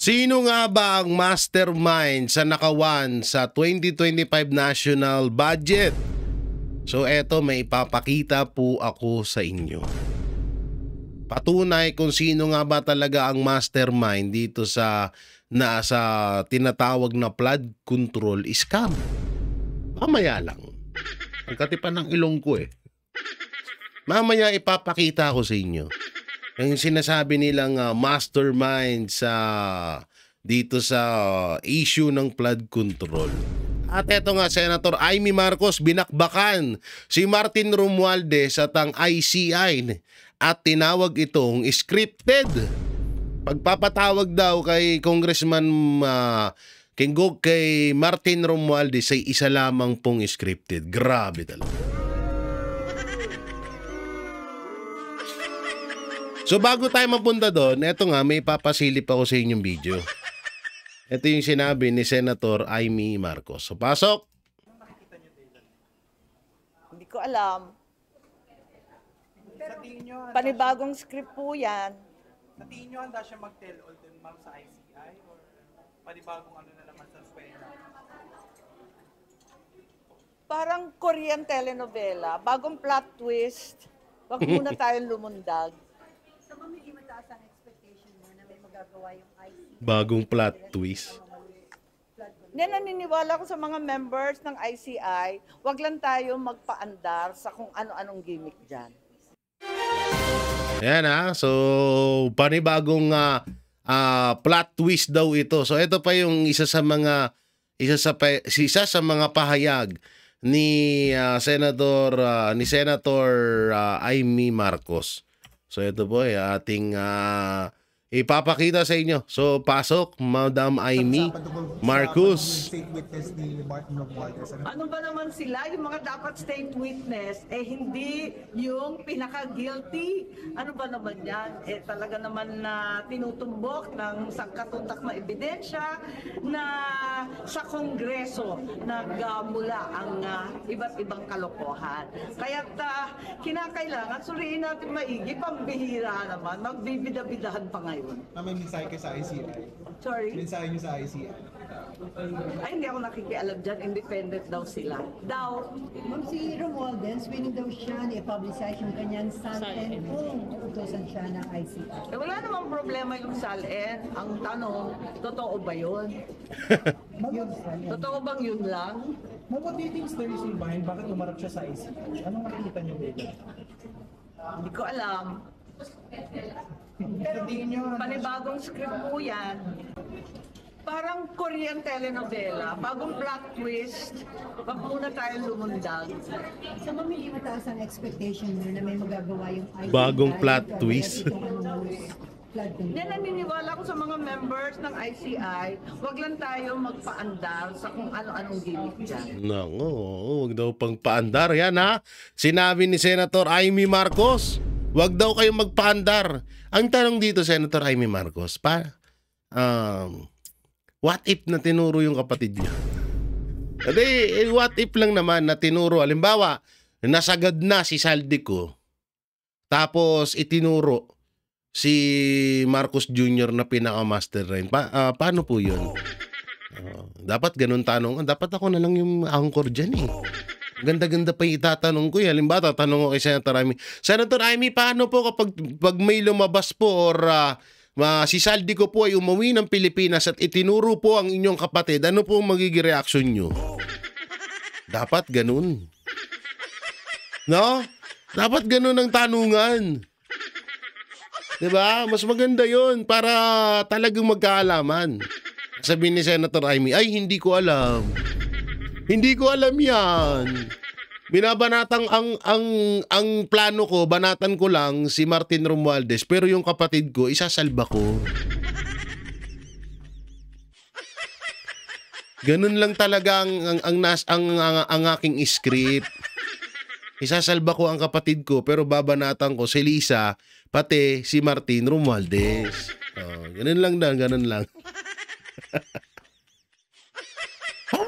Sino nga ba ang mastermind sa nakawan sa 2025 national budget? So eto, may ipapakita po ako sa inyo. Patunay kung sino nga ba talaga ang mastermind dito sa tinatawag na flood control scam. Mamaya lang. Ang katipan ng ilong ko eh. Mamaya ipapakita ko sa inyo. Yung sinasabi nilang mastermind dito sa issue ng flood control. At eto nga, Senator Amy Marcos binakbakan si Martin Romualdez at ang ICI at tinawag itong scripted. Pagpapatawag daw kay Congressman kay Martin Romualdez ay isa lamang pong scripted. Grabe talaga. So bago tayo mapunta doon, eto nga, may papasilip ako sa inyong video. Ito yung sinabi ni Senator Amy Marcos. So pasok! Hindi ko alam. Panibagong script po yan. Sa tingin nyo, handa siya mag-tell all din, ma'am, sa ICI? Or panibagong ano na naman sa eskwela? Parang Korean telenovela. Bagong plot twist. Wag muna tayong lumundag. So, ma'am, hindi mataas ang expectation mo na may magagawa yung ICI? Bagong plot twist. Hindi, naniniwala ko sa mga members ng ICI, wag lang tayo magpaandar sa kung ano-anong gimmick dyan. Yan ha. So, panibagong plot twist daw ito. So, ito pa yung isa sa mga pahayag ni Senator Amy Marcos. So ito po ating ipapakita sa inyo. So pasok, Madam Amy Marcos. Ano ba naman sila? Yung mga dapat state witness, hindi yung pinaka-guilty. Ano ba naman yan? Talaga naman na tinutumbok ng sangkatutak na ebidensya na sa Kongreso nagmula ang iba't ibang kalokohan. Kaya't kinakailangan suriin natin maigi, pambihira naman, magbibida-bidahan pa ngayon. May mensahe kayo sa ICI? Sorry? Mensahe nyo sa ICI? Ay, hindi ako nakikialam dyan. Independent daw sila. Daw. Ma'am, si Romualdez, willing daw siya i-publicize yung kanyang SALN kung utusan siya ng ICI. Wala namang problema yung SALN. Ang tanong, totoo ba yun? Totoo bang yun lang? Ma'am, what do you think is the reason behind bakit umarap siya sa ICI? Anong makikita nyo dito? Hindi ko alam. Pero panibagong script po yan. Parang Korean telenovela. Bagong plot twist. Wag muna tayong lumundag. So, ma'am, hindi mataas ang expectation mo na may magagawa yung ICI? Bagong plot twist. Hindi, naniniwala ko sa mga members ng ICI, wag lang tayo magpaandar sa kung ano-anong gimmick dyan. Wag daw pang paandar. Yan ha. Sinabi ni Senator Amy Marcos, wag daw kayong magpaandar. Ang tanong dito, Senator Amy Marcos, what if na tinuro yung kapatid niya? What if lang naman na tinuro, halimbawa, nasagad na si Saldico, tapos itinuro si Marcos Jr. na pinaka-mastermind. Paano po yun? Dapat ganun tanong. Dapat ako na lang yung anchor dyan eh. Ganda-ganda pa yung itatanong ko. Halimbawa, tatanong ko kay Senator Amy. Senator Amy, paano po kapag may lumabas po or si Saldico po ay umuwi ng Pilipinas at itinuro po ang inyong kapatid, ano po magiging reaction nyo? Dapat ganun. No? Dapat ganun ang tanungan. Diba? Mas maganda yon para talagang magkaalaman. Sabihin ni Senator Amy, ay hindi ko alam. Hindi ko alam yan. Binabanatang ang plano ko, banatan ko lang si Martin Romualdez, pero yung kapatid ko, isasalba ko. Ganun lang talaga ang aking script. Isasalba ko ang kapatid ko, pero babanatan ko si Lisa, pati si Martin Romualdez. Ganun lang.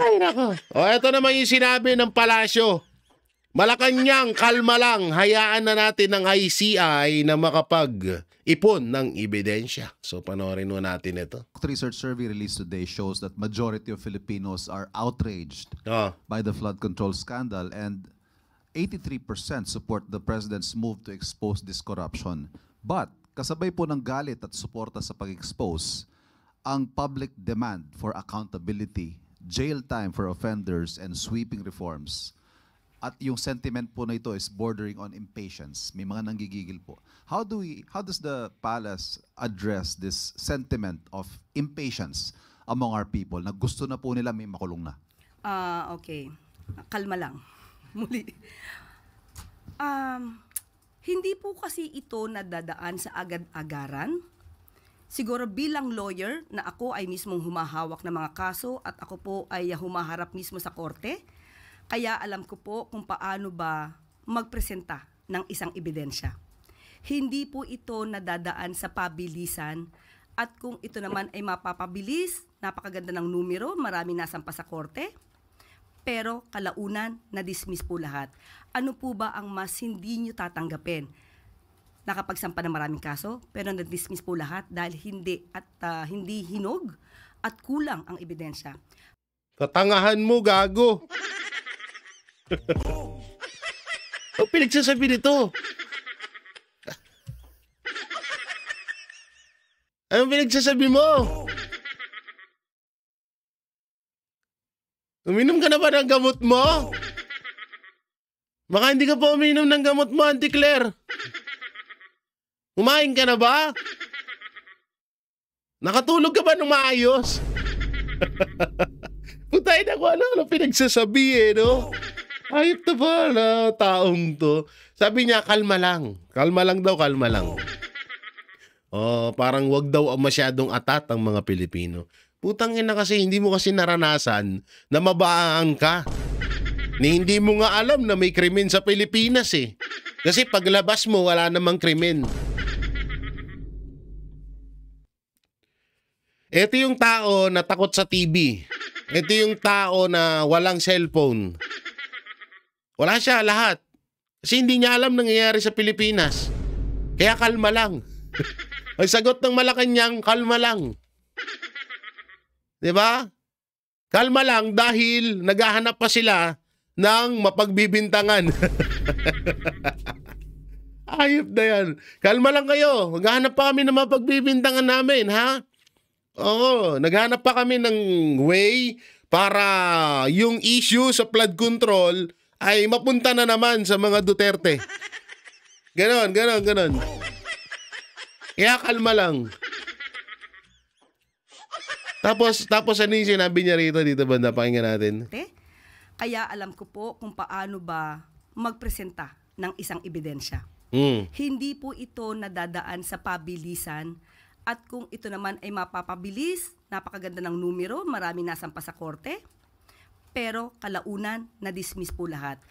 Ay, nako. Ito naman yung sinabi ng palasyo. Malacanang, kalma lang. Hayaan na natin ang ICI na ipon ng ebidensya. So panoorin mo natin ito. Research survey released today shows that majority of Filipinos are outraged Oh, by the flood control scandal, and 83% support the president's move to expose this corruption. But kasabay po ng galit at suporta sa pag-expose, ang public demand for accountability, jail time for offenders, and sweeping reforms. At yung sentiment po na ito is bordering on impatience. May mga nanggigigil po. How does the palace address this sentiment of impatience among our people na gusto na po nila may makulong na? Okay. Kalma lang. Muli. Hindi po kasi ito nadadaan sa agad-agaran. Siguro bilang lawyer na ako ay mismong humahawak ng mga kaso at ako po ay humaharap mismo sa korte, kaya alam ko po kung paano ba magpresenta ng isang ebidensya. Hindi po ito nadadaan sa pabilisan at kung ito naman ay mapapabilis, napakaganda ng numero, marami nasampa sa korte, pero kalaunan, na-dismiss po lahat. Ano po ba ang mas hindi nyo tatanggapin? Nakapagsampa ng maraming kaso, pero na-dismiss po lahat dahil hindi hinog at kulang ang ebidensya. katangahan mo, gago. O pinagsasabi nito? Anong pinagsasabi mo? Uminom ka na ba ng gamot mo? Baka hindi ka pa uminom ng gamot mo, Auntie Claire. Kumain ka na ba? Nakatulog ka ba ng maayos? Putay na ko, ano pinagsasabi no? Ayop na pala, taong to. Sabi niya, kalma lang. Kalma lang daw, kalma lang. Oh, parang wag daw masyadong atat ang mga Pilipino. Putang ina kasi, hindi mo kasi naranasan na mabaan ka. Ni hindi mo nga alam na may krimen sa Pilipinas eh. Kasi paglabas mo, wala namang krimen. Ito yung tao na takot sa TV. Ito yung tao na walang cellphone. Wala siya lahat. Kasi hindi niya alam nangyayari sa Pilipinas. Kaya kalma lang. Ang sagot ng Malacanang, kalma lang. 'Di ba? Kalma lang dahil naghahanap pa sila ng mapagbibintangan. Ayop na yan. Kalma lang kayo. Maghahanap pa kami ng mapagbibintangan namin, ha? Oo, naghanap pa kami ng way para yung issue sa flood control ay mapunta na naman sa mga Duterte. Ganon. Kaya kalma lang. Tapos ano yung sinabi niya rito dito banda? Pakinggan natin. Kaya alam ko po kung paano ba magpresenta ng isang ebidensya. Hindi po ito nadadaan sa pabilisan at kung ito naman ay mapapabilis, napakaganda ng numero, marami nasampa sa korte, pero kalaunan, na-dismiss po lahat.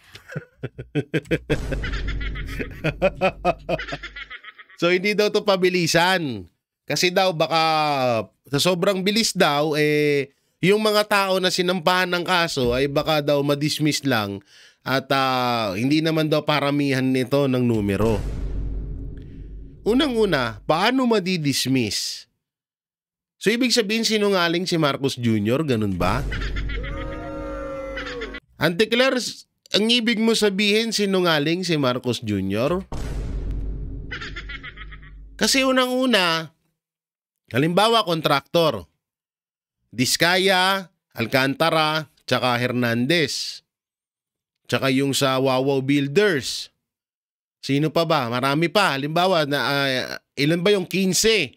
So hindi daw to pabilisan. Kasi daw baka sa sobrang bilis daw, yung mga tao na sinampahan ng kaso ay baka daw ma-dismiss lang at hindi naman daw paramihan nito ng numero. Unang-una, paano madi-dismiss? So ibig sabihin sinungaling si Marcos Jr., ganun ba? Auntie Claire, ang ibig mo sabihin sinungaling si Marcos Jr.? Kasi unang-una, halimbawa kontraktor, Diskaya, Alcantara, tsaka Hernandez. Tsaka yung sa Wawaw Builders. Sino pa ba? Marami pa. Halimbawa, ilan ba yung 15?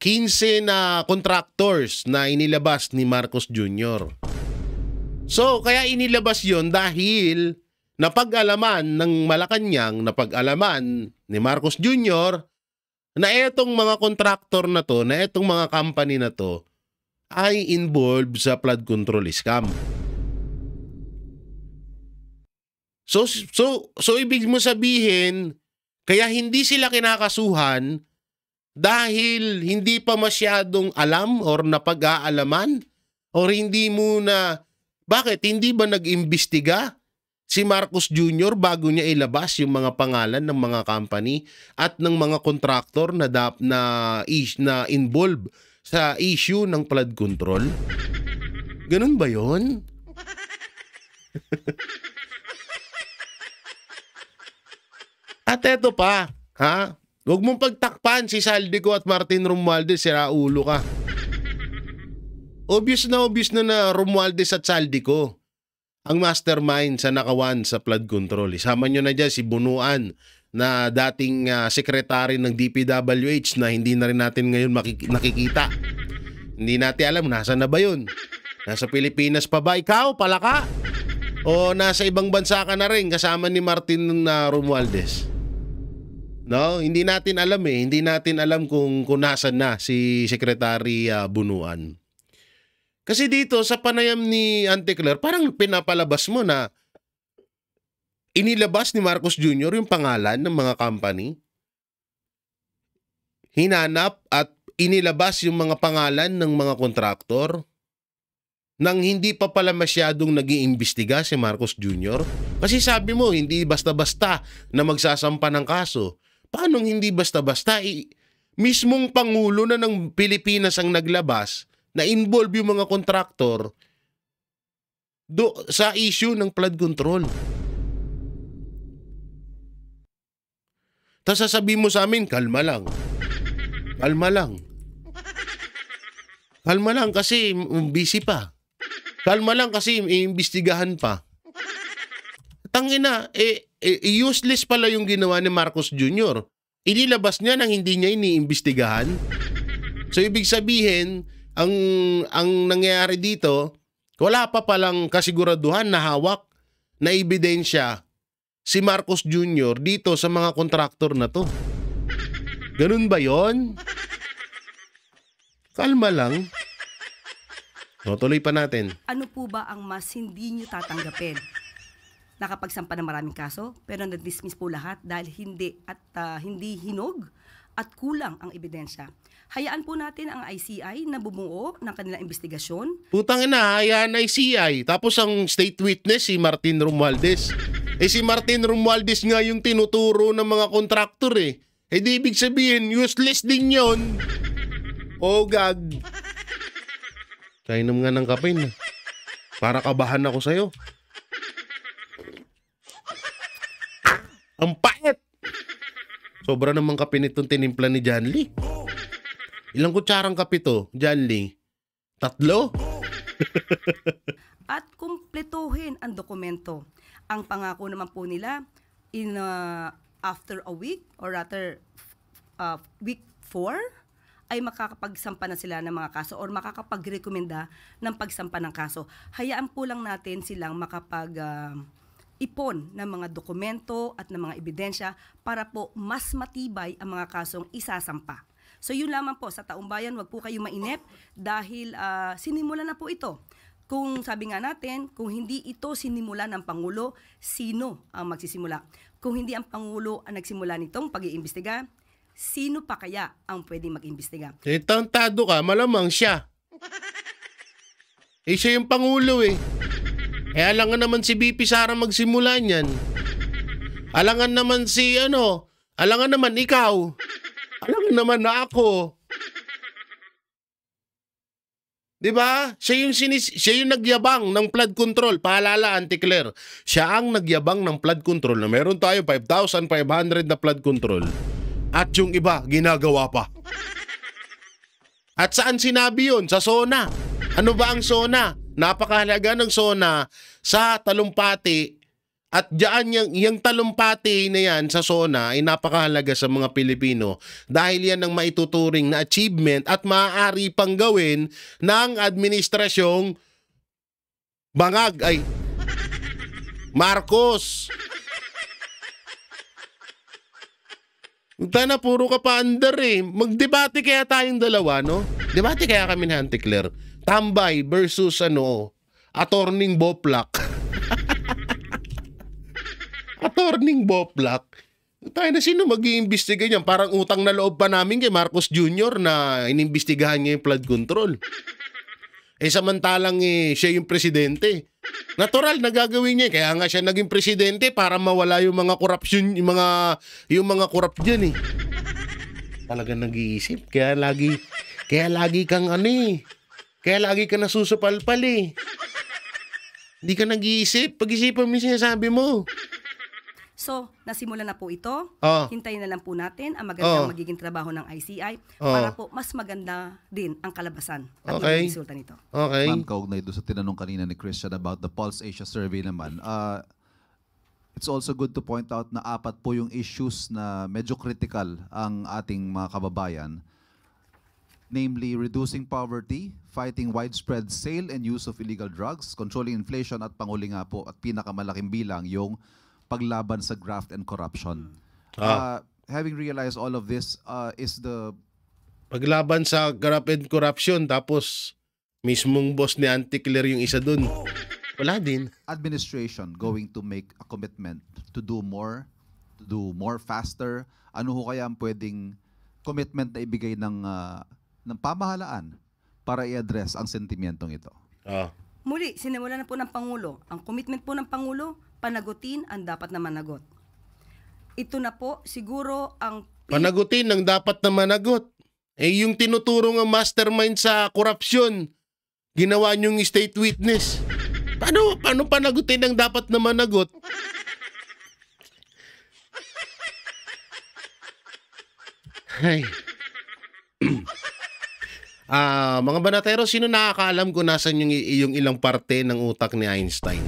15 na contractors na inilabas ni Marcos Jr. So, kaya inilabas yon dahil napag-alaman ng Malacanang, napag-alaman ni Marcos Jr. na etong mga contractor na to, na etong mga company na to, ay involved sa flood control scam. So ibig mo sabihin, kaya hindi sila kinakasuhan dahil hindi pa masyadong alam or napag-aalaman or hindi mo na, bakit? Hindi ba nag-imbestiga? si Marcos Jr. bago niya ilabas yung mga pangalan ng mga company at ng mga contractor na involved sa issue ng flood control? Ganun ba yon? At eto pa, ha? Huwag mong pagtakpan si Saldico at Martin Romualdez, sira ulo ka. Obvious na Romualdez at Saldico ang mastermind sa nakawan sa flood control. Isama nyo na dyan si Bunuan na dating secretary ng DPWH na hindi na rin natin ngayon nakikita. Hindi natin alam, nasa na ba yun? Nasa Pilipinas pa ba? Ikaw, palaka? O nasa ibang bansa ka na rin kasama ni Martin Romualdez? No, hindi natin alam eh. Hindi natin alam kung nasan na si Secretary Bunuan. Kasi dito sa panayam ni Auntie Claire, parang pinapalabas mo na inilabas ni Marcos Jr. yung pangalan ng mga company. Hinanap at inilabas yung mga pangalan ng mga kontraktor nang hindi pa pala masyadong nag-iimbestiga si Marcos Jr. Kasi sabi mo, hindi basta-basta na magsasampa ng kaso. Paano hindi basta-basta? Mismong Pangulo na ng Pilipinas ang naglabas na involve yung mga kontraktor sa issue ng flood control. Tapos sasabihin mo sa amin, kalma lang. Kalma lang. Kalma lang kasi busy pa. Kalma lang kasi iimbestigahan pa. Tangina, useless pala yung ginawa ni Marcos Jr. Inilabas niya nang hindi niya iniimbestigahan. So ibig sabihin, ang nangyayari dito, wala pa palang kasiguraduhan na hawak na ebidensya si Marcos Jr. dito sa mga kontraktor na to. Ganun ba yon? Kalma lang. O, tuloy pa natin. Ano po ba ang mas hindi nyo tatanggapin? Nakapagsampa ng maraming kaso, pero na-dismiss po lahat dahil hindi hinog at kulang ang ebidensya. Hayaan po natin ang ICI na bumuo ng kanilang investigasyon. Putang ina, hayaan na ICI. Tapos ang state witness si Martin Romualdez. Si Martin Romualdez nga yung tinuturo ng mga kontraktor eh. Di ibig sabihin, useless din yon. Oh, gag. Kainom nga ng kape na. Para kabahan ako sa'yo. Ang pait! Sobra naman kape nitong tinimpla ni John Lee. Ilang kutsarang kape to, John Lee? 3? At kumpletuhin ang dokumento. Ang pangako naman po nila, after a week, or rather week 4, ay makakapagsampa na sila ng mga kaso or makakapagrekomenda ng pagsampa ng kaso. Hayaan po lang natin silang ipon ng mga dokumento at ng mga ebidensya para po mas matibay ang mga kasong isasampa. So yun lamang po sa taong bayan, wag po kayong mainip dahil sinimula na po ito. Kung sabi nga natin, kung hindi ito sinimula ng Pangulo, sino ang magsisimula? Kung hindi ang Pangulo ang nagsimula nitong pag-iimbestiga, sino pa kaya ang pwedeng mag-imbestiga? Tantado ka, malamang siya. Siya yung Pangulo eh. Alangan naman si BP Sara magsimula niyan. Alangan naman alangan naman ikaw. Alangan naman na ako. Diba? Siya yung nagyabang ng flood control. Paalala, Auntie Claire. Siya ang nagyabang ng flood control na meron tayo 5,500 na flood control. At yung iba, ginagawa pa. At saan sinabi yun? Sa SONA. Ano ba ang SONA? Napakahalaga ng SONA sa talumpati. At diyan yung talumpati na yan sa SONA ay napakahalaga sa mga Pilipino dahil yan ang maituturing na achievement at maaari pang gawin ng administrasyong Marcos. Tana, puro ka pa under eh. Magdebate kaya tayong dalawa, no? Debate kaya kami ni Auntie Claire. Tambay versus Attorney Boplak. Attorney Boplak. Tayo na, sino mag-iimbestiga niyan? Parang utang na loob pa namin kay Marcos Jr. na inimbestigahan niya yung flood control. Samantalang siya yung presidente. Natural na gagawin niya. Kaya nga siya naging presidente para mawala yung mga korupsyon, yung mga korap diyan Talagang nag-iisip. Kaya lagi kang Kaya lagi ka nasusupalpal Hindi ka nag-iisip. Pag-isipan mo yung sinasabi mo. So, nasimula na po ito. Oh. Hintayin na lang po natin ang magandang magiging trabaho ng ICI para po mas maganda din ang kalabasan at magiging resulta nito. Okay. Ma'am, kaugnay doon sa tinanong kanina ni Christian about the Pulse Asia survey naman, it's also good to point out na 4 po yung issues na medyo critical ang ating mga kababayan. Namely, reducing poverty, fighting widespread sale and use of illegal drugs, controlling inflation, at panguli nga po at pinakamalaking bilang yung paglaban sa graft and corruption. Having realized all of this, is the Paglaban sa graft and corruption, tapos mismong boss ni Auntie Claire yung isa dun. Wala din. administration going to make a commitment to do more faster? Ano ho kaya ang pwedeng commitment na ibigay ng pamahalaan para i-address ang sentimentong ito? Muli, sinimula na po ng Pangulo. Ang commitment po ng Pangulo, panagutin ang dapat na managot. Ito na po siguro ang Panagutin ang dapat na managot. Yung tinuturo ng mastermind sa korupsyon, ginawa niyong state witness. Paano panagutin ang dapat na managot? Ay. Mga banatero, sino nakakaalam kung nasan yung ilang parte ng utak ni Einstein?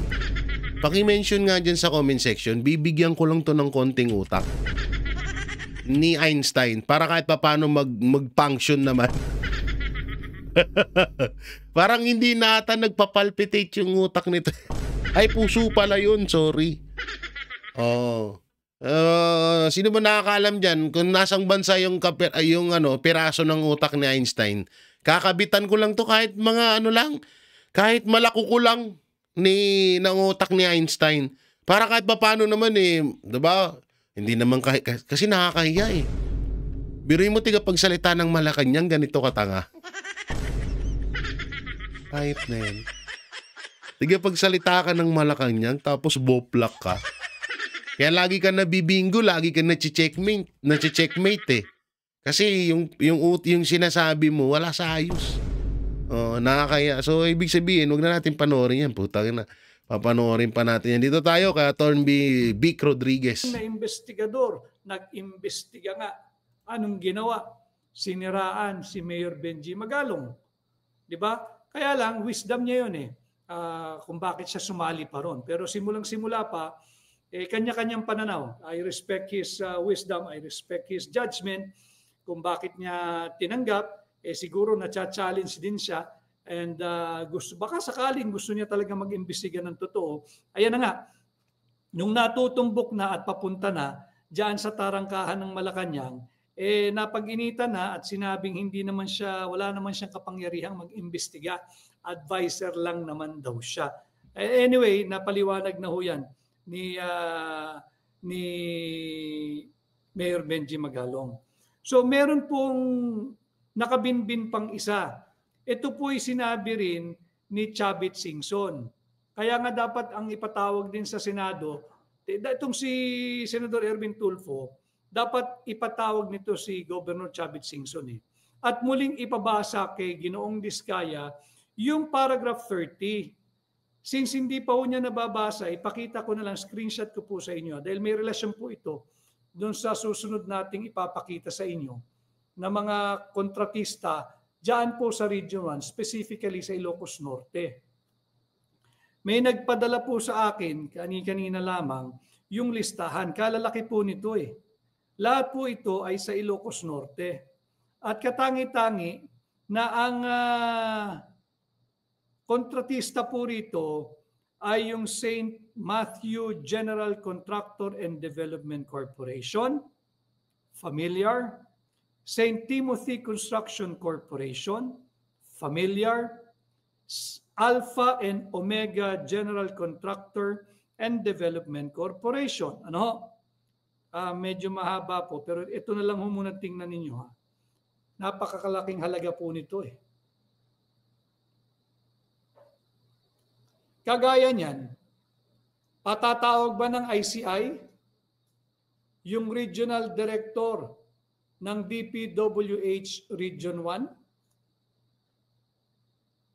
Paki-mention nga dyan sa comment section, bibigyan ko lang to ng konting utak ni Einstein para kahit paano mag-function naman. Parang hindi na ata nagpapalpitate yung utak nito. Ay, puso pala yun, sorry. Sino ba nakakaalam dyan kung nasang bansa yung piraso ng utak ni Einstein? Kakabitan ko lang to kahit mga kahit malakuko lang ng utak ni Einstein. Para kahit paano naman 'di ba? Hindi naman kasi nakakahiya Biruin mo pagsalita ng Malacanang ganito katanga. Kahit na yan. Pagsalita ka ng Malacanang tapos boplak ka. Kaya lagi ka nabibingo, lagi ka na-checkmate Kasi yung sinasabi mo wala sa ayos. Nakakaya. So ibig sabihin, wag na natin panoorin yan. Putang na. Papanoorin pa natin yan. Dito tayo kay Atty. Vic Rodriguez. Na investigador, nag-imbestiga nga. Anong ginawa? Siniraan si Mayor Benji Magalong. 'Di ba? Kaya lang wisdom niya 'yon kung bakit siya sumali pa ron. Pero simulang-simula pa kanya-kanyang pananaw. I respect his wisdom, I respect his judgment. Kung bakit niya tinanggap, siguro na-challenge din siya. And baka sakaling gusto niya talaga mag-imbestiga ng totoo. Ayan na nga, nung natutumbok na at papunta na diyan sa tarangkahan ng Malacanang, napag-initan na at sinabing wala naman siyang kapangyarihang mag-imbestiga. Advisor lang naman daw siya. Anyway, napaliwanag na ho yan ni Mayor Benji Magalong. So meron pong nakabinbin pang isa. Ito po ay sinabi rin ni Chavit Singson. Kaya nga dapat ang ipatawag din sa Senado, itong si Senador Erwin Tulfo, dapat ipatawag nito si Governor Chavit Singson. At muling ipabasa kay Ginoong Diskaya yung paragraph 30. Since hindi pa po niya nababasa, ipakita ko na lang, screenshot ko po sa inyo. Dahil may relasyon po ito doon sa susunod nating ipapakita sa inyo na mga kontratista diyan po sa Region 1, specifically sa Ilocos Norte. May nagpadala po sa akin, kanina lamang, yung listahan. Kalalaki po nito Lahat po ito ay sa Ilocos Norte. At katangi-tangi na ang kontratista po rito ay yung St. Matthew General Contractor and Development Corporation, familiar. St. Timothy Construction Corporation, familiar. Alpha and Omega General Contractor and Development Corporation. Medyo mahaba po, pero ito na lang muna tingnan ninyo. Napakakalaking halaga po nito Kagaya niyan, patatawag ba ng ICI yung regional director ng DPWH Region 1?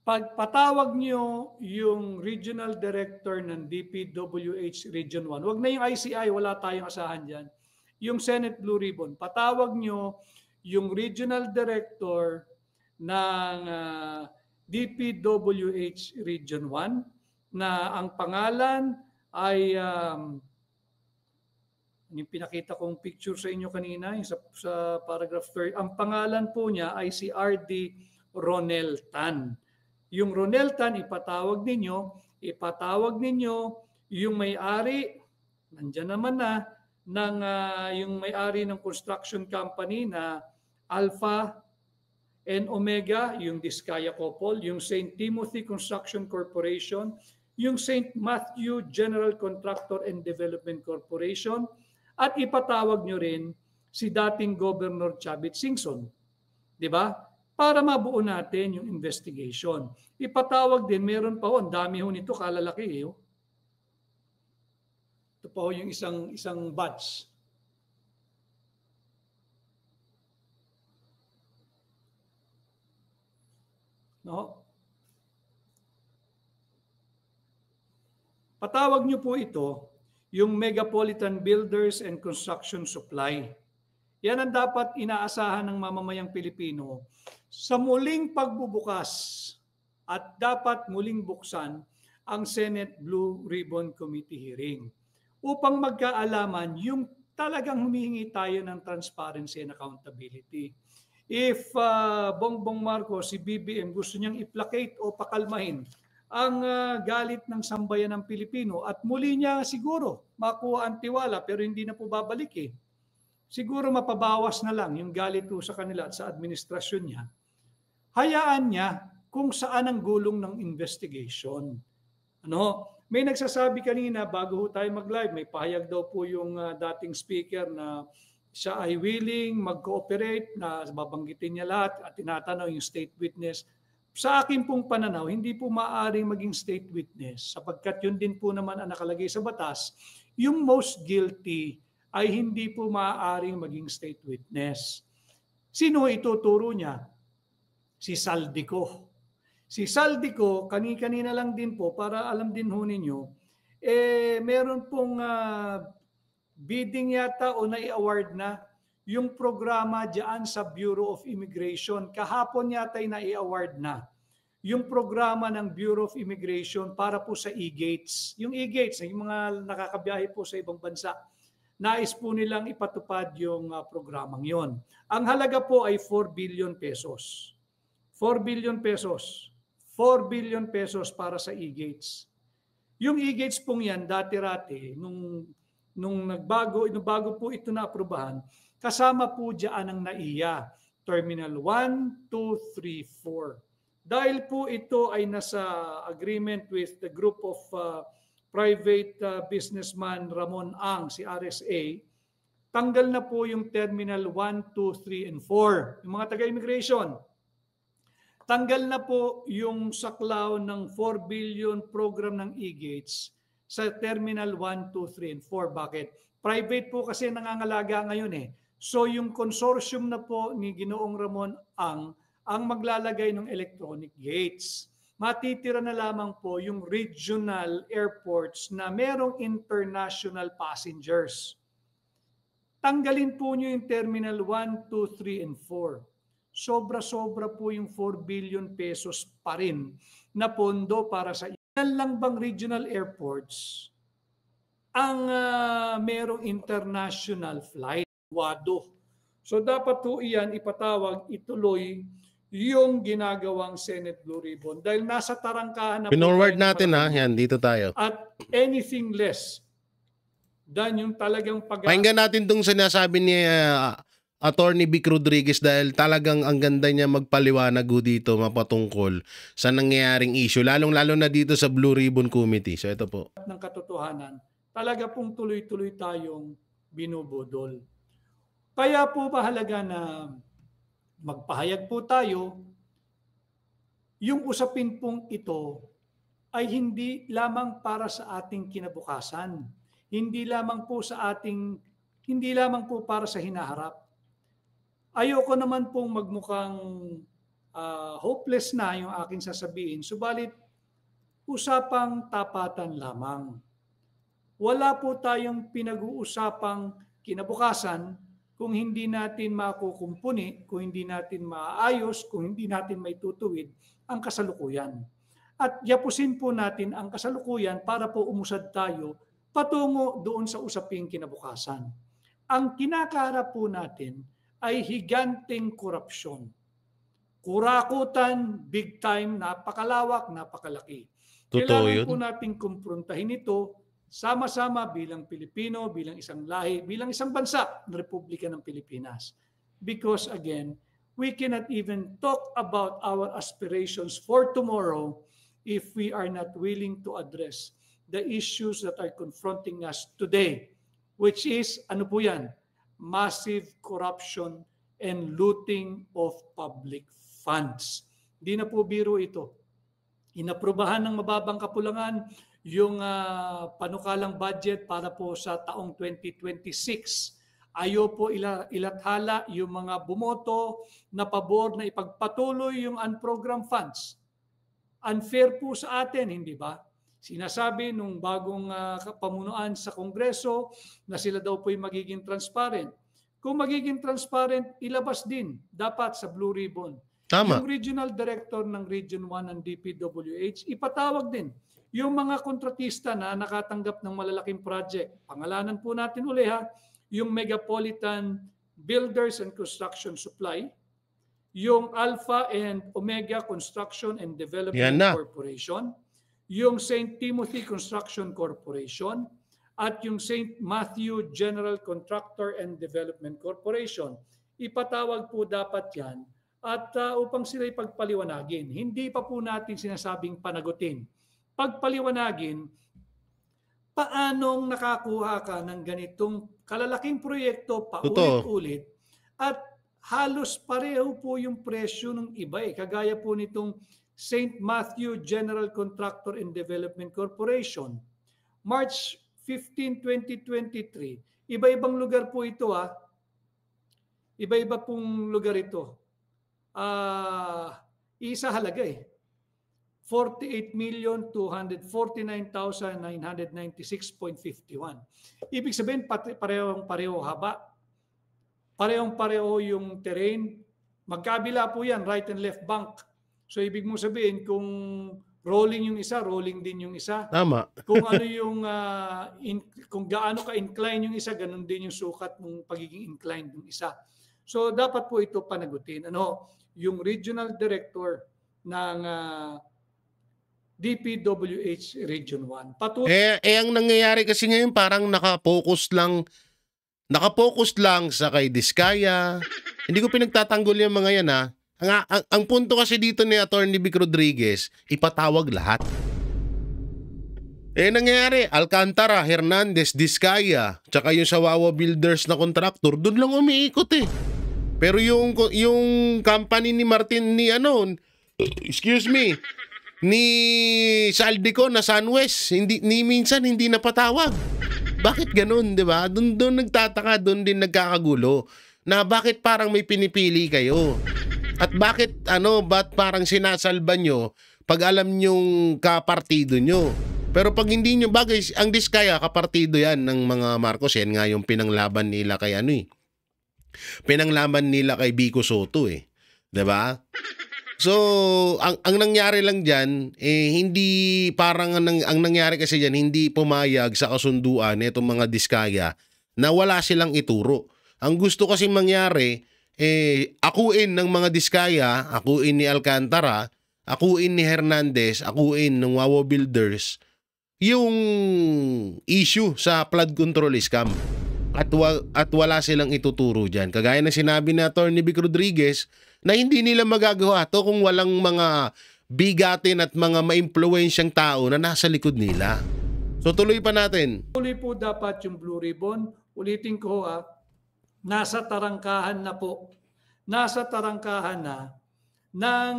Pag patawag nyo yung regional director ng DPWH Region 1, wag na yung ICI, wala tayong asahan dyan. Yung Senate Blue Ribbon, patawag nyo yung regional director ng DPWH Region 1 na ang pangalan ay yung pinakita kong picture sa inyo kanina sa paragraph 3. Ang pangalan po niya ay si R.D. Ronel Tan. Yung Ronel Tan, ipatawag ninyo yung may-ari, nandyan naman na, yung may-ari ng construction company na Alpha and Omega, yung Diskaya Couple, yung St. Timothy Construction Corporation, yung St. Matthew General Contractor and Development Corporation, at ipatawag nyo rin si dating Governor Chavit Singson. Di ba? Para mabuo natin yung investigation. Ipatawag din, meron pa ang dami ho nito, kalalaki. Ito pa ho yung isang batch. No? Patawag nyo po ito, yung Megapolitan Builders and Construction Supply. Yan ang dapat inaasahan ng mamamayang Pilipino sa muling pagbubukas at dapat muling buksan ang Senate Blue Ribbon Committee hearing upang magkaalaman yung talagang humihingi tayo ng transparency and accountability. If Bongbong Marcos, si BBM, gusto niyang i-placate o pakalmahin ang galit ng sambayan ng Pilipino at muli niya siguro makuha ang tiwala pero hindi na po babalik siguro mapabawas na lang yung galit po sa kanila at sa administrasyon niya. Hayaan niya kung saan ang gulong ng investigation. May nagsasabi kanina bago tayo mag-live, may pahayag daw po yung dating speaker na siya ay willing mag-cooperate, na babanggitin niya lahat at tinatanong yung state witness. Sa akin pong pananaw, hindi po maaaring maging state witness sapagkat yun din po naman ang nakalagay sa batas. Yung most guilty ay hindi po maaaring maging state witness. Sino ituturo niya? Si Saldico. Si Saldico, kanina lang din po, para alam din ho ninyo, meron pong bidding yata o nai-award na yung programa diyan sa Bureau of Immigration. Kahapon yata ay nai-award na yung programa ng Bureau of Immigration para po sa e-gates. Yung e-gates, yung mga nakakabiyahe po sa ibang bansa, nais po nilang ipatupad yung programang yon. Ang halaga po ay 4 billion pesos. 4 billion pesos. 4 billion pesos para sa e-gates. Yung e-gates pong yan, dati-rati, nung bago po ito na-aprobahan, kasama po diyan ang NAIA, Terminal 1, 2, 3, 4. Dahil po ito ay nasa agreement with the group of private businessman Ramon Ang, si RSA, tanggal na po yung Terminal 1, 2, 3, and 4. Yung mga taga-immigration, tanggal na po yung saklaw ng 4 billion program ng e-gates sa Terminal 1, 2, 3, and 4. Bakit? Private po kasi nangangalaga ngayon So yung consortium na po ni Ginoong Ramon ang maglalagay ng electronic gates. Matitira na lamang po yung regional airports na merong international passengers. Tanggalin po nyo yung Terminal 1, 2, 3, and 4. Sobra-sobra po yung 4 billion pesos pa rin na pondo para sa ilan lang bang regional airports ang merong international flight. Wado. So dapat po iyan ipatawag, ituloy yung ginagawang Senate Blue Ribbon dahil nasa tarangkahan na pinorward natin yan, dito tayo. At anything less than yung talagang Pakinggan natin itong sinasabi ni Attorney Vic Rodriguez dahil talagang ang ganda niya magpaliwanag dito mapatungkol sa nangyayaring issue, lalong-lalo na dito sa Blue Ribbon Committee. So ito po. Ng katotohanan, talaga pong tuloy-tuloy tayong binubudol. Kaya po mahalaga na magpahayag po tayo. Yung usapin pong ito ay hindi lamang para sa ating kinabukasan. Hindi lamang po para sa hinaharap. Ayoko naman pong magmukhang hopeless na yung aking sasabihin, subalit usapang tapatan lamang. Wala po tayong pinag-uusapang kinabukasan kung hindi natin makukumpuni, kung hindi natin maayos, kung hindi natin maitutuwid ang kasalukuyan. At yapusin po natin ang kasalukuyan para po umusad tayo patungo doon sa usaping kinabukasan. Ang kinakaharap po natin ay higanteng korupsyon. Kurakutan, big time, napakalawak, napakalaki. Totoo Kailangan yun. po nating kumprontahin ito sama-sama bilang Pilipino, bilang isang lahi, bilang isang bansa ng Republika ng Pilipinas. Because again, we cannot even talk about our aspirations for tomorrow if we are not willing to address the issues that are confronting us today, which is, ano po yan? Massive corruption and looting of public funds. Di na po biro ito. Inaprubahan ng mababang kapulangan yung panukalang budget para po sa taong 2026. Ayaw po ilathala yung mga bumoto na pabor na ipagpatuloy yung unprogrammed funds. Unfair po sa atin, hindi ba? Sinasabi nung bagong pamunuan sa Kongreso na sila daw po'y magiging transparent. Kung magiging transparent, ilabas din dapat sa Blue Ribbon. Tama. Yung regional director ng Region 1 ng DPWH, ipatawag din yung mga kontratista na nakatanggap ng malalaking project. Pangalanan po natin uli yung Megapolitan Builders and Construction Supply, yung Alpha and Omega Construction and Development Corporation, yung St. Timothy Construction Corporation, at yung St. Matthew General Contractor and Development Corporation. Ipatawag po dapat yan at upang sila ipagpaliwanagin. Hindi pa po natin sinasabing panagutin. Pagpaliwanagin, paanong nakakuha ka ng ganitong kalalaking proyekto paulit-ulit at halos pareho po yung presyo ng iba kagaya po nitong St. Matthew General Contractor and Development Corporation. March 15, 2023. Iba-ibang lugar po ito Iba-iba pong lugar ito. Isa halaga 48,249,996.51. Ibig sabihin, parehong-pareho haba. Parehong-pareho yung terrain. Magkabila po yan, right and left bank. So ibig mo sabihin, kung rolling yung isa, rolling din yung isa. Tama. Kung ano yung, kung gaano ka-incline yung isa, ganun din yung sukat ng pagiging inclined ng isa. So dapat po ito panagutin. Yung regional director ng DPWH Region 1. Ang nangyayari kasi ngayon parang nakapokus lang sa kay Diskaya. Hindi ko pinagtatanggol yung mga yan Ang punto kasi dito ni Attorney Vic Rodriguez, ipatawag lahat. Nangyayari, Alcantara, Hernandez, Diskaya, tsaka yung sa Wawa Builders na contractor, doon lang umiikot Pero yung company ni Martin ni Saldico na Sunwest, minsan hindi napatawag. Bakit ganun, di ba? Doon nagtataka, doon din nagkakagulo na bakit parang may pinipili kayo. At bakit ba't parang sinasalba nyo pag alam nyong kapartido nyo. Pero pag hindi nyo bagay, ang Diskaya kapartido yan ng mga Marcos, yan nga yung pinanglaban nila kay pinanglaban nila kay Vico Soto diba? So, ang nangyari lang dyan, hindi parang ang nangyari kasi dyan, hindi pumayag sa kasunduan itong mga Diskaya na wala silang ituro. Ang gusto kasi mangyari, akuin ng mga Diskaya, akuin ni Alcantara, akuin ni Hernandez, akuin ng Wawa Builders, yung issue sa flood control scam. At wala silang ituturo dyan. Kagaya na sinabi ni Attorney Vic Rodriguez na hindi nila magagawa to kung walang mga bigatin at mga maimpluwensyang tao na nasa likod nila. So tuloy pa natin. Tuloy po dapat yung Blue Ribbon. Ulitin ko nasa tarangkahan na po. Nasa tarangkahan na ng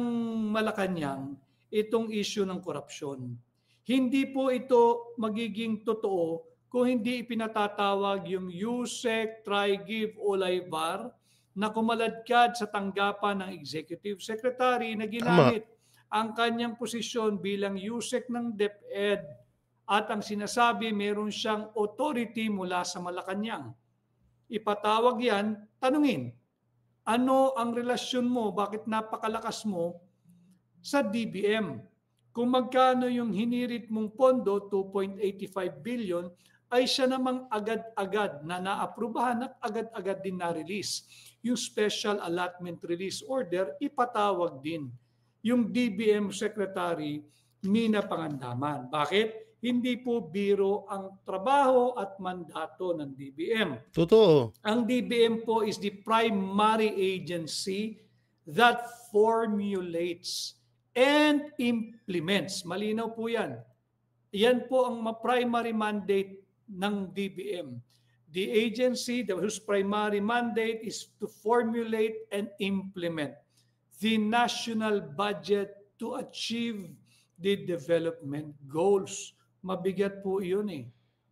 Malacanang itong issue ng korupsyon. Hindi po ito magiging totoo kung hindi ipinatatawag yung USEC Tri-Give Olay-Var na kumaladkad sa tanggapan ng Executive Secretary na ginamit ang kanyang posisyon bilang USEC ng DepEd at ang sinasabi meron siyang authority mula sa Malacanang. Ipatawag yan, tanungin, ano ang relasyon mo, bakit napakalakas mo sa DBM? Kung magkano yung hinirit mong pondo, 2.85 billion, ay siya namang agad-agad na naaprubahan at agad-agad din na-release. Yung Special Allotment Release Order, ipatawag din yung DBM Secretary Mina Pangandaman. Bakit? Hindi po biro ang trabaho at mandato ng DBM. Totoo. Ang DBM po is the primary agency that formulates and implements. Malinaw po yan. Yan po ang primary mandate ng DBM. The agency whose primary mandate is to formulate and implement the national budget to achieve the development goals. Mabigat po yun eh.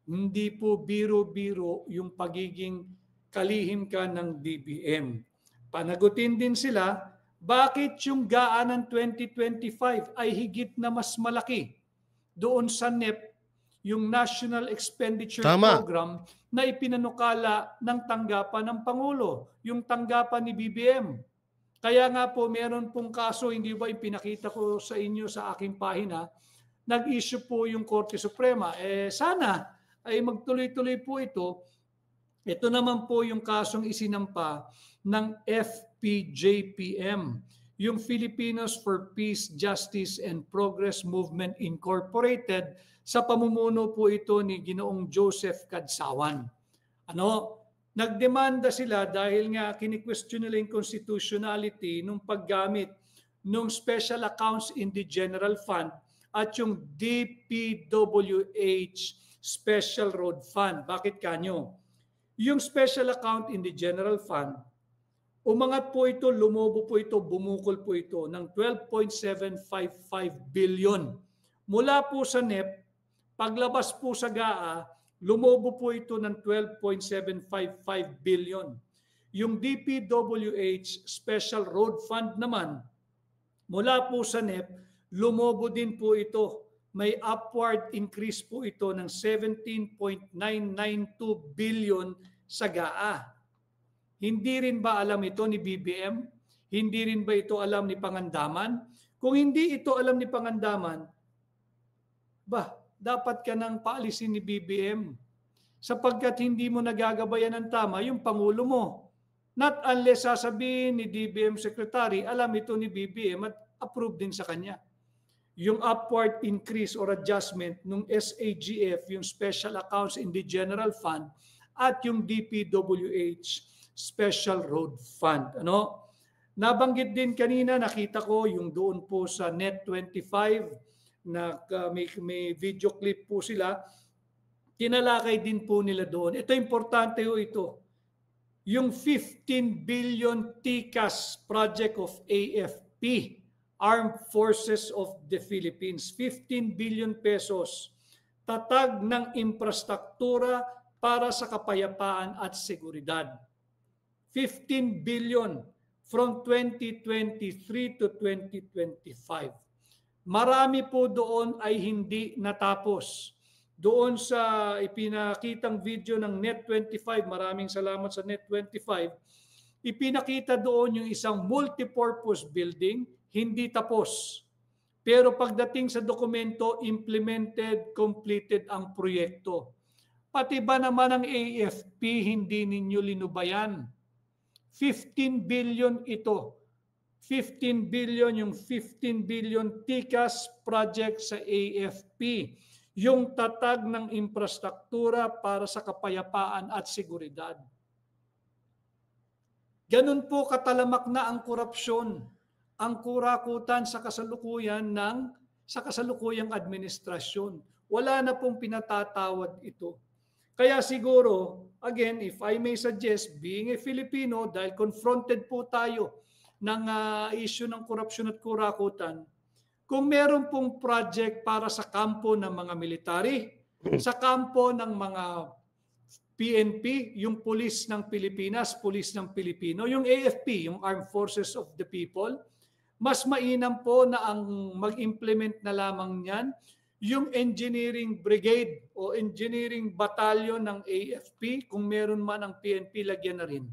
Hindi po biro-biro yung pagiging kalihim ka ng DBM. Panagutin din sila, bakit yung GAA ng 2025 ay higit na mas malaki doon sa NEP, yung National Expenditure Program na ipinanukala ng tanggapan ng Pangulo, yung tanggapan ni BBM. Kaya nga po meron pong kaso, hindi ba ipinakita ko sa inyo sa aking pahina, nag-issue po yung Korte Suprema. Sana ay magtuloy-tuloy po ito. Ito naman po yung kasong isinampa ng FPJPM, yung Filipinos for Peace, Justice and Progress Movement Incorporated. Sa pamumuno po ito ni Ginoong Joseph Kadsawan. Nagdemanda sila dahil nga kini-question nila yung constitutionality nung paggamit ng special accounts in the general fund at yung DPWH Special Road Fund. Bakit kanyo? Yung special account in the general fund, umangat po ito, lumobo po ito, bumukol po ito ng 12.755 billion. Mula po sa NEP, paglabas po sa GAA, lumobo po ito ng 12.755 billion. Yung DPWH Special Road Fund naman, mula po sa NEP, lumobo din po ito. May upward increase po ito ng 17.992 billion sa GAA. Hindi rin ba alam ito ni BBM? Hindi rin ba ito alam ni Pangandaman? Kung hindi ito alam ni Pangandaman, dapat ka nang paalisin ni BBM sapagkat hindi mo nagagabayan ng tama yung Pangulo mo. Not unless sasabihin ni DBM Secretary, alam ito ni BBM at approve din sa kanya. Yung upward increase or adjustment ng SAGF, yung Special Accounts in the General Fund, at yung DPWH Special Road Fund. Nabanggit din kanina, nakita ko yung doon po sa Net25, na may video clip po sila, tinalakay din po nila doon. Ito, importante ho ito. Yung 15 billion TCAS project of AFP, Armed Forces of the Philippines, 15 billion pesos, tatag ng infrastruktura para sa kapayapaan at seguridad. 15 billion from 2023 to 2025. Marami po doon ay hindi natapos. Doon sa ipinakitang video ng Net25, maraming salamat sa Net25, ipinakita doon yung isang multipurpose building, hindi tapos. Pero pagdating sa dokumento, implemented, completed ang proyekto. Pati ba naman ang AFP, hindi ninyo linubayan? 15 billion ito. 15 billion, yung 15 billion TCAS project sa AFP. Yung tatag ng infrastruktura para sa kapayapaan at seguridad. Ganun po katalamak na ang korupsyon, ang kurakutan sa kasalukuyang administrasyon. Wala na pong pinatatawad ito. Kaya siguro, again, if I may suggest, being a Filipino, dahil confronted po tayo ng issue ng korupsyon at kurakutan, Kung meron pong project para sa kampo ng mga military, sa kampo ng mga PNP, yung Police ng Pilipinas, Police ng Pilipino, yung AFP, yung Armed Forces of the People, mas mainam po na ang mag-implement na lamang niyan yung Engineering Brigade o Engineering Battalion ng AFP. Kung meron man ang PNP, lagyan na rin.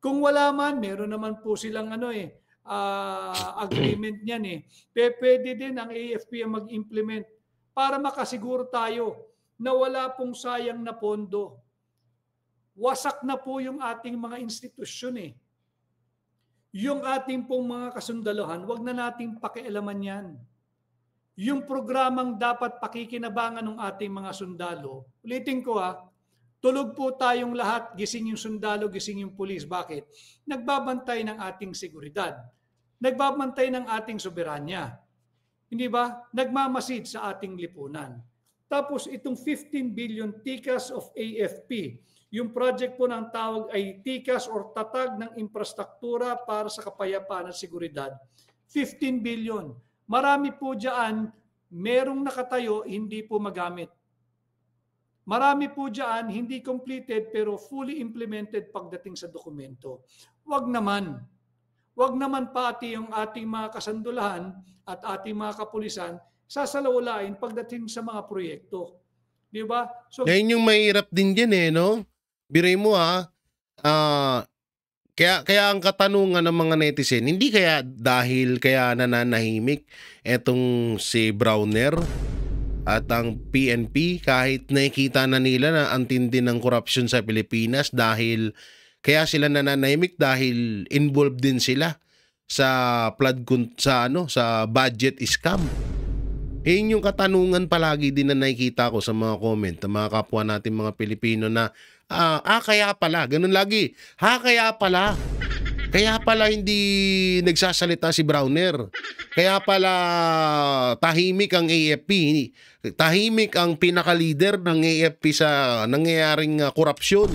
Kung wala man, meron naman po silang agreement niyan eh. Pwede din ang AFP ang mag-implement para makasiguro tayo na wala pong sayang na pondo. Wasak na po yung ating mga institusyon eh. Yung ating pong mga kasundaluhan, wag na nating pakialaman yan. Yung programang dapat pakikinabangan ng ating mga sundalo, ulitin ko tulog po tayong lahat, gising yung sundalo, gising yung pulis. Bakit? Nagbabantay ng ating seguridad. Nagbabantay ng ating soberanya. Hindi ba? Nagmamasid sa ating lipunan. Tapos itong 15 billion TICAS of AFP, yung project po ng tawag ay TICAS or Tatag ng Infrastruktura para sa Kapayapaan at Seguridad. 15 billion. Marami po dyan, merong nakatayo, hindi po magamit. Marami po dyan, hindi completed pero fully implemented pagdating sa dokumento. Wag naman. Wag naman pati yung ating mga kasandulahan at ating mga kapulisan sasalawalain pagdating sa mga proyekto. Di ba? So, Ngayon yung mahirap din dyan no? Biray mo kaya ang katanungan ng mga netizen, hindi kaya dahil kaya nananahimik etong si Browner at ang PNP kahit nakikita na nila na ang tindi ng korupsyon sa Pilipinas dahil kaya sila nananahimik dahil involved din sila sa sa budget scam. Yun yung katanungan palagi din na nakikita ko sa mga comment ng mga kapwa natin mga Pilipino na kaya pala, ganun lagi. Kaya pala. Kaya pala hindi nagsasalita si Browner. Kaya pala tahimik ang AFP. Tahimik ang pinaka-leader ng AFP sa nangyayaring korupsyon.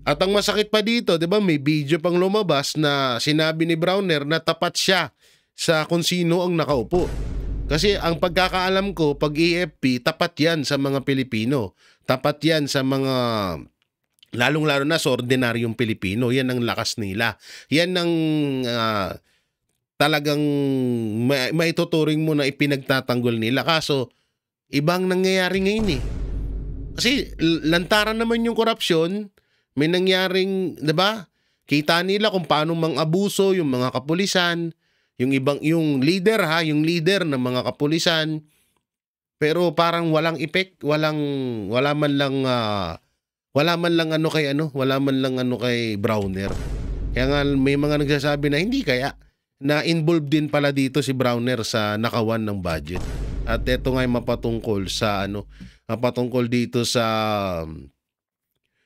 At ang masakit pa dito, 'di ba, may video pang lumabas na sinabi ni Browner na tapat siya sa kung sino ang nakaupo. Kasi ang pagkakaalam ko, pag AFP, tapat yan sa mga Pilipino. Tapat yan sa mga, lalong-lalo na sa ordinaryong Pilipino. Yan ang lakas nila. Yan ang talagang maituturing mo na ipinagtatanggol nila. Kaso, ibang nangyayari ngayon eh. Kasi lantaran naman yung korupsyon, may nangyaring, 'di ba? Kita nila kung paano mang-abuso yung mga kapulisan, yung leader yung leader ng mga kapulisan, pero parang walang effect, wala man lang kay Browner. Kaya nga may mga nagsasabi na hindi kaya na involved din pala dito si Browner sa nakawan ng budget. At ito nga ay mapatungkol dito sa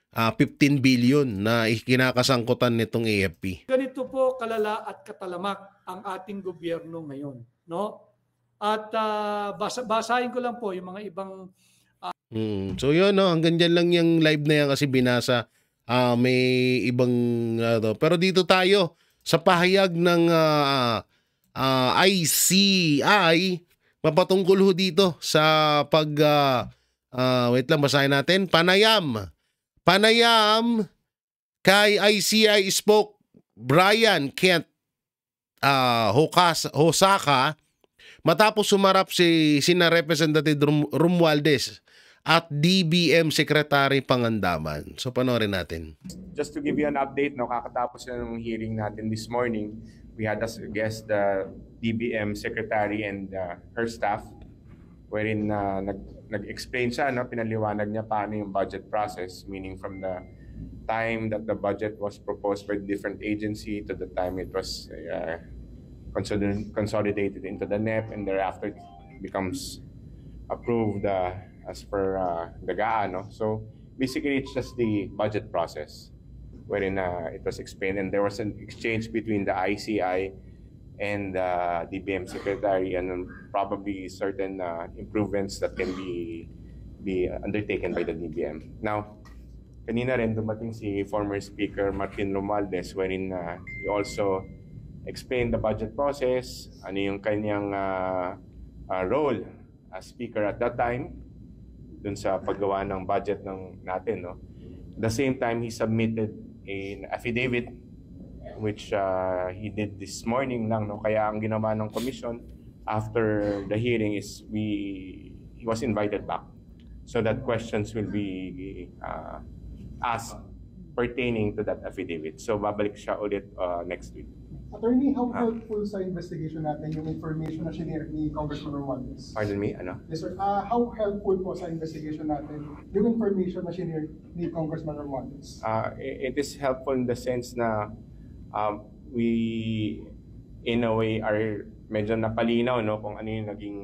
15 billion na kinakasangkutan nitong AFP. Ganito po kalala at katalamak ang ating gobyerno ngayon, no? At basahin ko lang po yung mga ibang So yun, no, hanggang dyan lang yung live na yan kasi binasa. May ibang pero dito tayo sa pahayag ng ICI, mapatungkol ho dito sa wait lang, basahin natin. Panayam kay ICI spoke Brian Kent Hosaka matapos sumarap sina Representative Romualdez at DBM Secretary Pangandaman. So panoorin natin. Just to give you an update, kakatapos na ng hearing natin this morning, we had as a guest the DBM Secretary and her staff, wherein nag-explain siya, pinaliwanag niya paano yung budget process, meaning from the time that the budget was proposed by different agency to the time it was consolidated into the NEP and thereafter becomes approved as per the GAA. So basically it's just the budget process wherein it was explained, and there was an exchange between the ICI and the DBM Secretary and probably certain improvements that can be undertaken by the DBM. Now, kanina rin dumating si former Speaker Martin Romualdez wherein he also explain the budget process, ano yung kanyang role as speaker at that time dun sa paggawa ng budget natin, no? At the same time, he submitted an affidavit which he did this morning lang, no? Kaya ang ginawa ng commission after the hearing is he was invited back so that questions will be asked pertaining to that affidavit. So babalik siya ulit next week. Attorney, how helpful sa investigation natin yung information na sinare ni Congressman Romualdez? Pardon me, ano? Yes, sir. How helpful po sa investigation natin yung information na sinare ni Congressman Romualdez? It is helpful in the sense na we, in a way, are medyo napalinaw, no, kung ano yung naging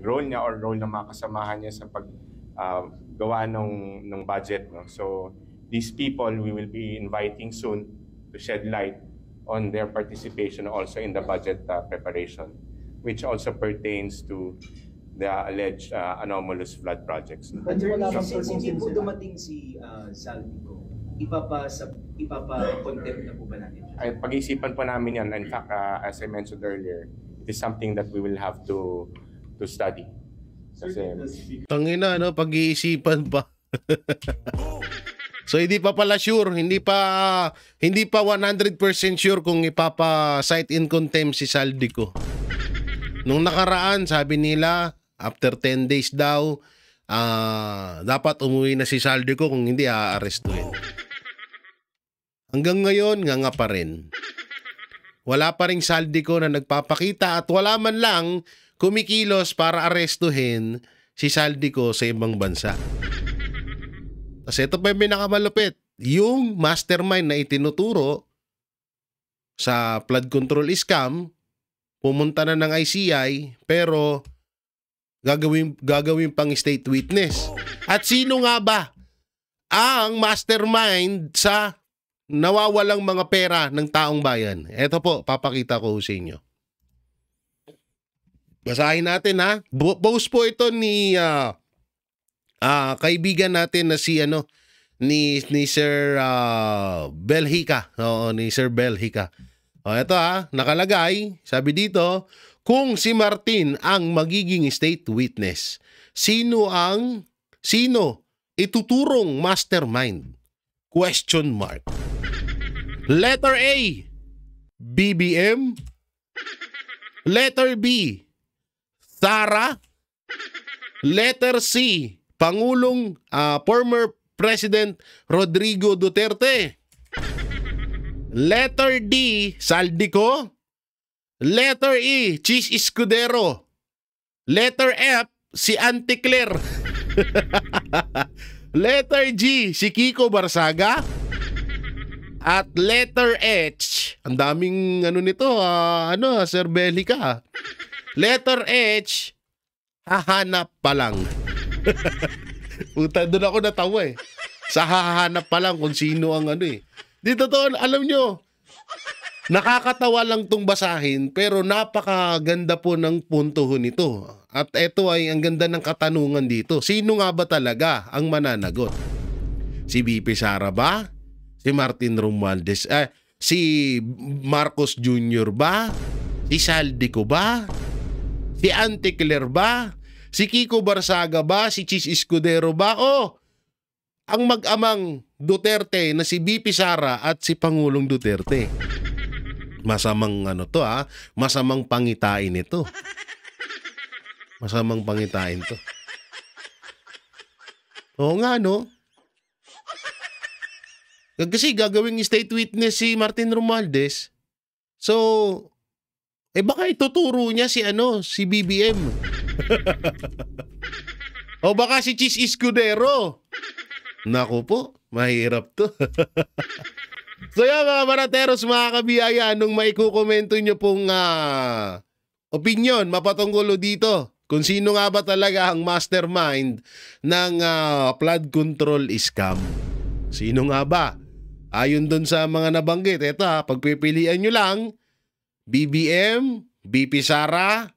role niya or role ng mga kasamahan niya sa paggawa ng budget, no. So these people we will be inviting soon to shed light on their participation also in the budget preparation, which also pertains to the alleged anomalous flood projects. Since hindi po dumating si Saldico, ipapa-contempt na po ba natin? Ay, pag-isipan po namin yan. In fact, as I mentioned earlier, it is something that we will have to study. Kasi, Tangina, no? Pag-iisipan pa. So hindi pa pala sure, hindi pa 100% sure kung ipapa-cite in contempt si Saldico. Nung nakaraan, sabi nila, after 10 days daw, dapat umuwi na si Saldico, kung hindi aarestuhin. Hanggang ngayon, nga pa rin. Wala pa ring Saldico na nagpapakita at wala man lang kumikilos para arestuhin si Saldico sa ibang bansa. Kasi ito pa yung pinakamalupit. Yung mastermind na itinuturo sa flood control scam, pumunta na ng ICI, pero gagawin pang state witness. At sino nga ba ang mastermind sa nawawalang mga pera ng taong bayan? Ito po, papakita ko sa inyo. Basahin natin, ha. Post po ito ni kaibigan natin na si ni Sir Belhica. Oo, ni Sir Belhica. O ito, nakalagay, sabi dito, kung si Martin ang magiging state witness, sino ituturong mastermind? Question mark. Letter A, BBM. Letter B, Sara. Letter C, Pangulong former President Rodrigo Duterte. Letter D, Saldico. Letter E, Chis Escudero. Letter F, si Auntie Claire. Letter G, si Kiko Barsaga. At letter H, ang daming nito, Sir Bellica. Letter H, hahanap pa lang. Puta, doon ako natawa eh. Sa hahanap pa lang kung sino ang Dito to, alam nyo, nakakatawa lang tong basahin, pero napakaganda po ng punto nito. At ito ay ang ganda ng katanungan dito. Sino nga ba talaga ang mananagot? Si BP Sara ba? Si Martin Romualdez? Si Marcos Jr. ba? Si Saldico ba? Si Auntie Claire ba? Si Kiko Barsaga ba? Si Chis Escudero ba? O ang mag-amang Duterte na si BP Sara at si Pangulong Duterte? Masamang masamang pangitain ito. Masamang pangitain to. Oo nga, no? Kasi gagawing state witness si Martin Romualdez. So, baka ituturo niya si BBM. O baka si Chis Escudero. Naku po, mahirap to. So yan mga barateros, mga kabiyaya, anong maikukomento nyo pong opinion mapatungkol dito? Kung sino nga ba talaga ang mastermind ng flood control scam? Sino nga ba? Ayon dun sa mga nabanggit, eto pagpipilian nyo lang, BBM, BP Sara,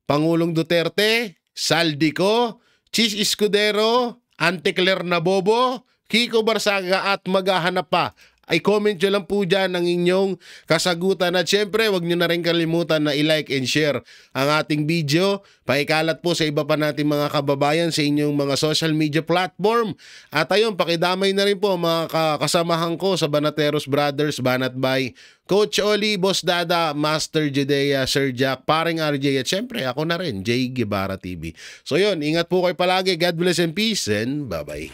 Pangulong Duterte, Saldico, Chis Escudero, Auntie Claire na bobo, Kiko Barsaga at maghahanap pa ay comment nyo lang po dyan ang inyong kasagutan. At syempre, wag nyo na rin kalimutan na i-like and share ang ating video. Paikalat po sa iba pa nating mga kababayan sa inyong mga social media platform. At ayun, pakidamay na rin po mga kasamahan ko sa Banateros Brothers, Banat by Coach Oli, Boss Dada, Master Judea, Sir Jack, Paring RJ, at syempre ako na rin, Jay Guevara TV. So yun, ingat po kayo palagi. God bless and peace and bye-bye.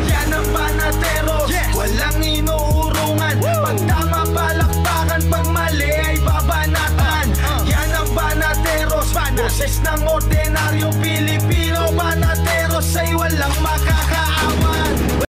Yan ang Banateros, walang inuurungan. Pag tama palakpakan, pag mali ay babanatan. Yan ang Banateros, boses ng ordinaryong Pilipino. Banateros ay walang makakaawat.